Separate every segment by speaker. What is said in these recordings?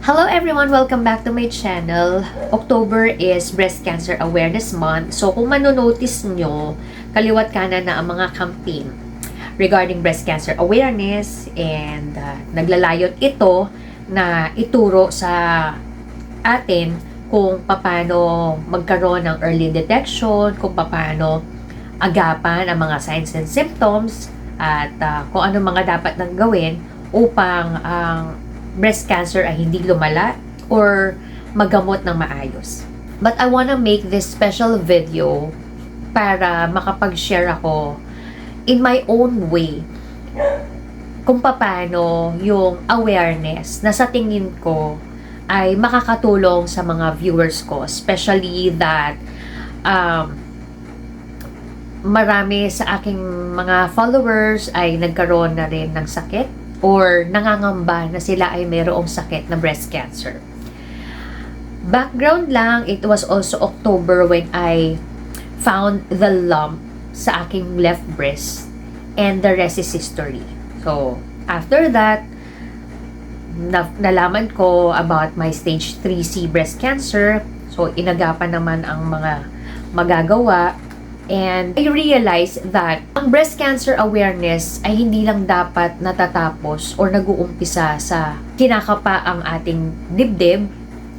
Speaker 1: Hello everyone! Welcome back to my channel. October is Breast Cancer Awareness Month. So kung manonotice nyo, kaliwat kanan na ang mga campaign regarding breast cancer awareness and naglalayot ito na ituro sa atin kung paano magkaroon ng early detection, kung paano agapan ang mga signs and symptoms at kung ano mga dapat nang gawin upang ang breast cancer ay hindi lumala or magamot ng maayos. But I wanna make this special video para makapag-share ako in my own way kung paano yung awareness na sa tingin ko ay makakatulong sa mga viewers ko, especially that marami sa aking mga followers ay nagkaroon na rin ng sakit or nangangamba na sila ay mayroong sakit na breast cancer. Background lang, it was also October when I found the lump sa aking left breast and the rest is history. So, after that, nalaman ko about my stage 3C breast cancer. So, inagapan naman ang mga magagawa. And I realized that ang breast cancer awareness ay hindi lang dapat natatapos or nag-uumpisa sa kinakapa ang ating dibdib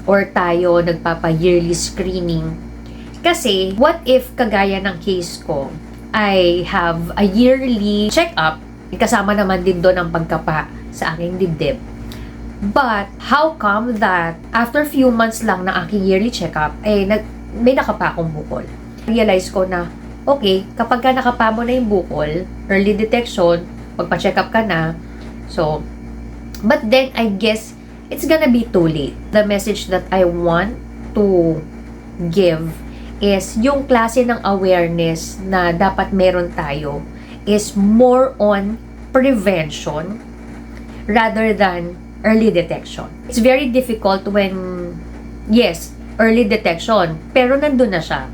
Speaker 1: or tayo nagpapa-yearly screening. Kasi, what if kagaya ng case ko, I have a yearly check-up, kasama naman din doon ang pagkapa sa aking dibdib. But, how come that after few months lang na aking yearly check-up, may nakapa akong bukol? Realize ko na, okay, kapag ka nakapa mo na yung bukol, early detection, magpa-check up ka na, so, but then, I guess, it's gonna be too late. The message that I want to give is yung klase ng awareness na dapat meron tayo is more on prevention rather than early detection. It's very difficult when, yes, early detection, pero nandun na siya.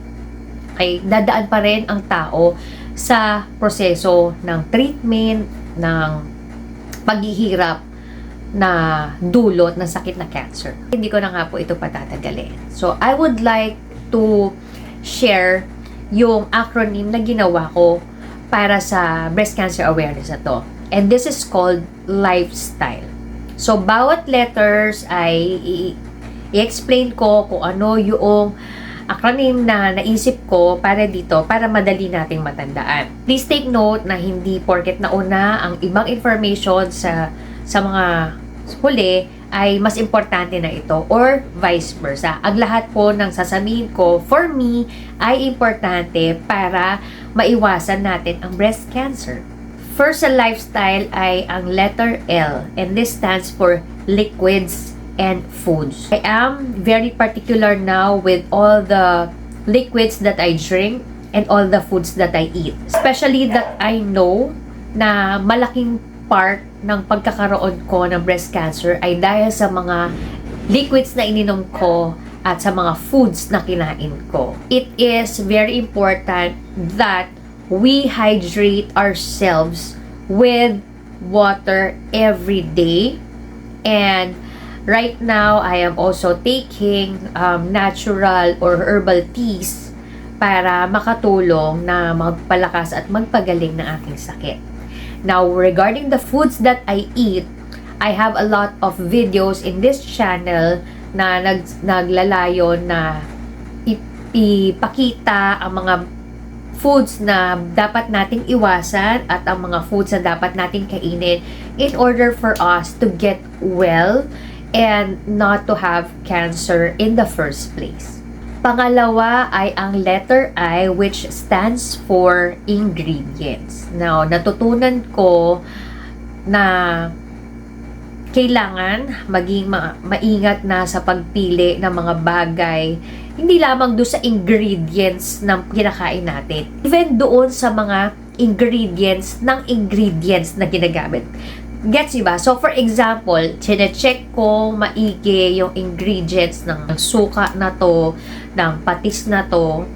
Speaker 1: Okay, dadaan pa rin ang tao sa proseso ng treatment, ng paghihirap na dulot ng sakit na cancer. Hindi ko na nga po ito patatagalin. So, I would like to share yung acronym na ginawa ko para sa breast cancer awareness na to. And this is called lifestyle. So, bawat letters ay i-explain ko kung ano yung acronym na naisip ko para dito, para madali nating matandaan. Please take note na hindi porket nauna ang ibang information sa mga huli ay mas importante na ito or vice versa. Ang lahat po ng sasabihin ko for me ay importante para maiwasan natin ang breast cancer. First sa lifestyle ay ang letter L, and this stands for liquids and foods. I am very particular now with all the liquids that I drink and all the foods that I eat. Especially that I know na malaking part ng pagkakaroon ko ng breast cancer ay dahil sa mga liquids na ininom ko at sa mga foods na kinain ko. It is very important that we hydrate ourselves with water every day. And right now, I am also taking natural or herbal teas para makatulong na magpalakas at magpagaling ng aking sakit. Now, regarding the foods that I eat, I have a lot of videos in this channel na naglalayon na ipakita ang mga foods na dapat nating iwasan at ang mga foods na dapat nating kainin in order for us to get well and not to have cancer in the first place. Pangalawa ay ang letter I, which stands for ingredients. Now, natutunan ko na kailangan maging maingat na sa pagpili ng mga bagay, hindi lamang doon sa ingredients ng kinakain natin, even doon sa mga ingredients ng ingredients na ginagamit. Gets nyo ba? So, for example, chine-check ko maigi yung ingredients ng suka na to, ng patis na to,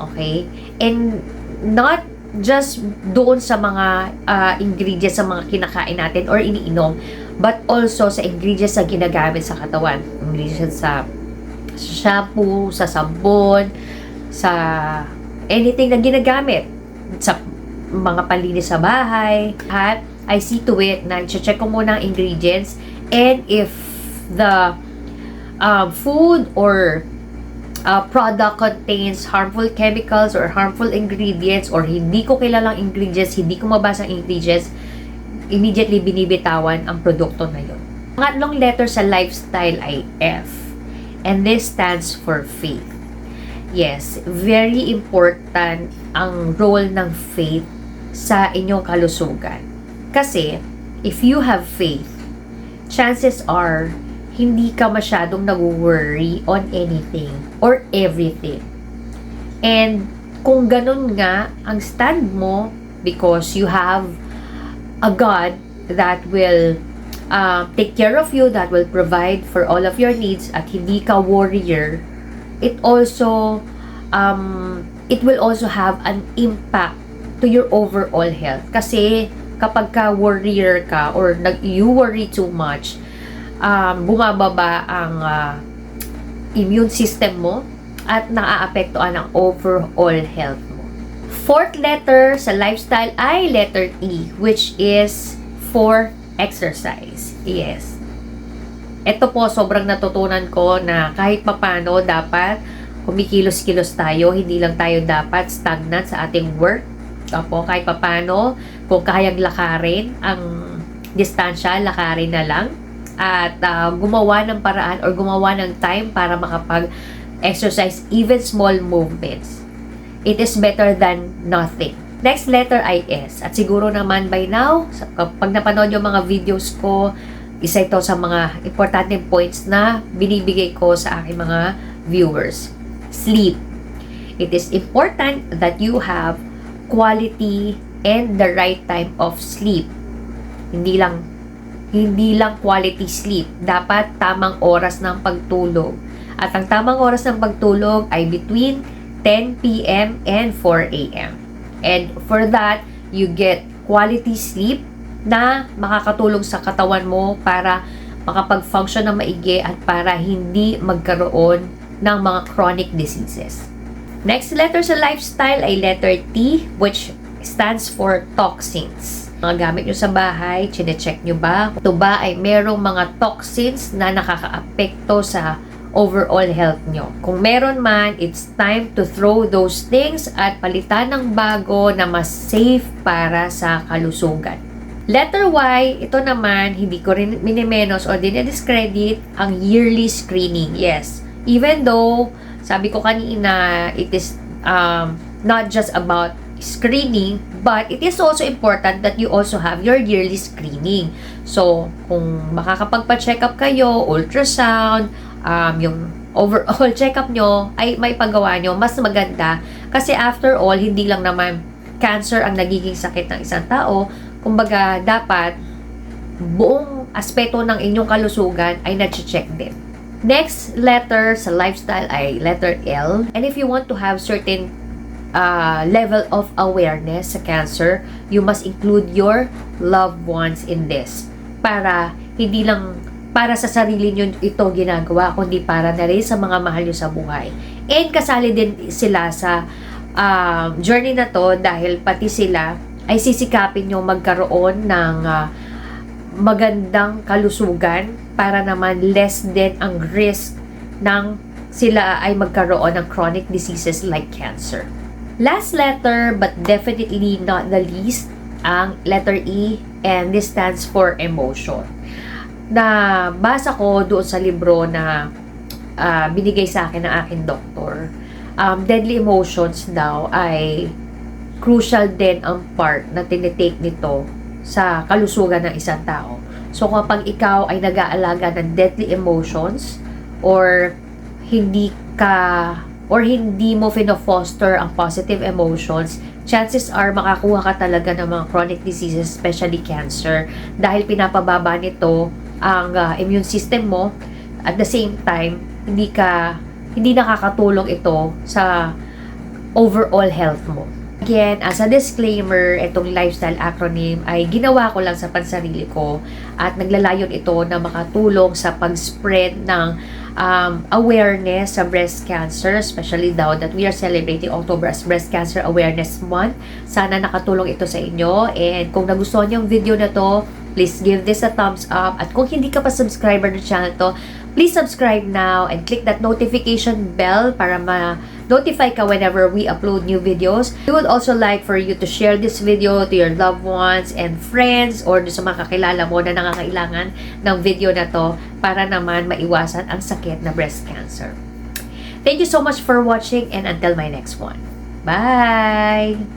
Speaker 1: okay? And not just doon sa mga ingredients sa mga kinakain natin or iniinom, but also sa ingredients na ginagamit sa katawan. Ingredients sa shampoo, sa sabon, sa anything na ginagamit, sa mga panlinis sa bahay. At I see to it na check ko muna ang ingredients, and if the food or product contains harmful chemicals or harmful ingredients, or hindi ko kilalang ingredients, hindi ko mabasa ang ingredients, immediately binibitawan ang produkto na yun. Pangatlong letter sa lifestyle ay F. And this stands for faith. Yes, very important ang role ng faith sa inyong kalusugan. Kasi, if you have faith, chances are, hindi ka masyadong nag-worry on anything or everything. And kung ganun nga ang stand mo, because you have a God that will take care of you, that will provide for all of your needs, at hindi ka warrior, it also it will also have an impact to your overall health. Kasi kapag ka warrior ka or you worry too much, bumababa ang immune system mo at naaapektuhan ang overall health mo. Fourth letter sa lifestyle ay letter E, which is for exercise. Yes. Ito po, sobrang natutunan ko na kahit papano dapat kumikilos-kilos tayo. Hindi lang tayo dapat stagnant sa ating work. Opo, kahit papano, kung kayang lakarin ang distansya, lakarin na lang. At gumawa ng paraan or gumawa ng time para makapag-exercise, even small movements. It is better than nothing. Next letter ay S. At siguro naman by now, pag napanood yung mga videos ko, isa ito sa mga importanteng points na binibigay ko sa aking mga viewers. Sleep. It is important that you have quality and the right time of sleep. Hindi lang quality sleep. Dapat tamang oras ng pagtulog. At ang tamang oras ng pagtulog ay between 10 p.m. and 4 a.m. And for that, you get quality sleep na makakatulong sa katawan mo para makapag-function na maigi at para hindi magkaroon ng mga chronic diseases. Next letter sa lifestyle ay letter T, which stands for toxins. Mga gamit nyo sa bahay, chine-check nyo ba? Ito ba ay merong mga toxins na nakaka-apekto sa overall health nyo? Kung meron man, it's time to throw those things at palitan ng bago na mas safe para sa kalusugan. Letter Y, ito naman, hindi ko rin minimenos o dinidiscredit ang yearly screening. Yes, even though, sabi ko kanina, it is not just about screening, but it is also important that you also have your yearly screening. So, kung makakapagpa-check up kayo, ultrasound, yung overall check-up nyo ay may paggawa nyo, mas maganda. Kasi after all, hindi lang naman cancer ang nagiging sakit ng isang tao. Kumbaga, dapat buong aspeto ng inyong kalusugan ay na-check din. Next letter sa lifestyle ay letter L. And if you want to have certain level of awareness sa cancer, you must include your loved ones in this. Para hindi lang para sa sarili nyo ito ginagawa, kundi para na rin sa mga mahal nyo sa buhay. And kasali din sila sa journey na to dahil pati sila ay sisikapin nyo magkaroon ng magandang kalusugan para naman less din ang risk ng sila ay magkaroon ng chronic diseases like cancer. Last letter, but definitely not the least, ang letter E, and this stands for emotion. Na basa ko doon sa libro na binigay sa akin ng aking doktor, deadly emotions daw ay crucial din ang part na tinitake nito sa kalusugan ng isang tao. So kapag ikaw ay nag-aalaga ng deadly emotions or hindi mo fino-foster ang positive emotions, chances are makakuha ka talaga ng mga chronic diseases, especially cancer, dahil pinapababa nito ang immune system mo. At the same time, hindi nakakatulong ito sa overall health mo. Again, as a disclaimer, itong lifestyle acronym ay ginawa ko lang sa pansarili ko at naglalayon ito na makatulong sa pag-spread ng awareness sa breast cancer, especially daw that we are celebrating October as Breast Cancer Awareness Month. Sana nakatulong ito sa inyo, and kung nagustuhan niyo yung video na to, please give this a thumbs up, at kung hindi ka pa subscriber ng channel to, please subscribe now and click that notification bell para ma-notify ka whenever we upload new videos. We would also like for you to share this video to your loved ones and friends, or sa mga kakilala mo na nangangailangan ng video na to para naman maiwasan ang sakit na breast cancer. Thank you so much for watching, and until my next one. Bye!